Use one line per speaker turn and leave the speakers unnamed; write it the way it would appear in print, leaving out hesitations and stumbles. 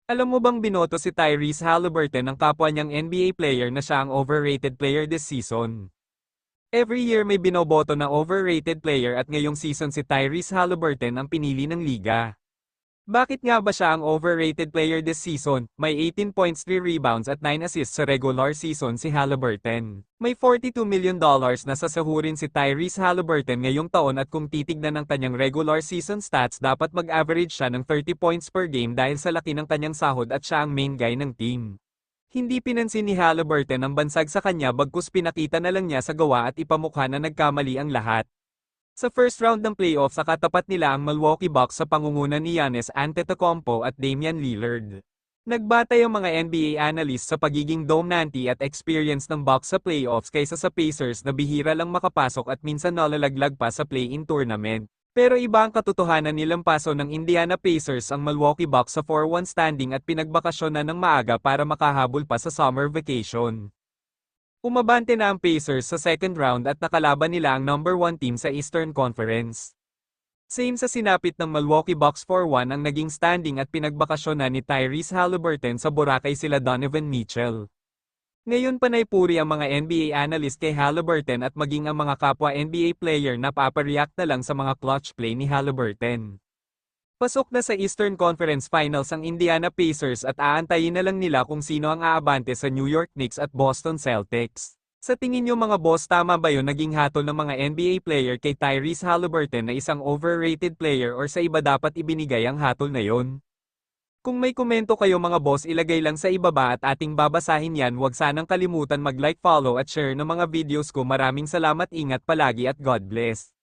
Alam mo bang binoto si Tyrese Haliburton ng kapwa niyang NBA player na siya ang overrated player this season? Every year may binoboto na overrated player at ngayong season si Tyrese Haliburton ang pinili ng liga. Bakit nga ba siya ang overrated player this season? May 18 points, 3 rebounds at 9 assists sa regular season si Haliburton. May $42 million na sasahurin si Tyrese Haliburton ngayong taon at kung titignan ng kanyang regular season stats dapat mag-average siya ng 30 points per game dahil sa laki ng kanyang sahod at siya ang main guy ng team. Hindi pinansin ni Haliburton ang bansag sa kanya bagkus pinakita na lang niya sa gawa at ipamukha na nagkamali ang lahat. Sa first round ng playoffs katapat nila ang Milwaukee Bucks sa pangunguna ni Giannis Antetokounmpo at Damian Lillard. Nagbatay ang mga NBA analysts sa pagiging dominante at experience ng Bucks sa playoffs kaysa sa Pacers na bihira lang makapasok at minsan nalalaglag pa sa play-in tournament. Pero iba ang katotohanan nilang paso ng Indiana Pacers ang Milwaukee Bucks sa 4-1 standing at pinagbakasyon na ng maaga para makahabol pa sa summer vacation. Umabante na ang Pacers sa second round at nakalaban nila ang number 1 team sa Eastern Conference. Same sa sinapit ng Milwaukee Bucks 4-1 ang naging standing at pinagbakasyon na ni Tyrese Haliburton sa Boracay sila Donovan Mitchell. Ngayon panay puri ang mga NBA analyst kay Haliburton at maging ang mga kapwa NBA player na papareact na lang sa mga clutch play ni Haliburton. Pasok na sa Eastern Conference Finals ang Indiana Pacers at aantayin na lang nila kung sino ang aabante sa New York Knicks at Boston Celtics. Sa tingin niyo mga boss, tama ba yun naging hatol ng mga NBA player kay Tyrese Haliburton na isang overrated player or sa iba dapat ibinigay ang hatol na yon? Kung may komento kayo mga boss, ilagay lang sa ibaba at ating babasahin yan. Huwag sanang kalimutan mag-like, follow at share ng mga videos ko. Maraming salamat, ingat palagi at God bless.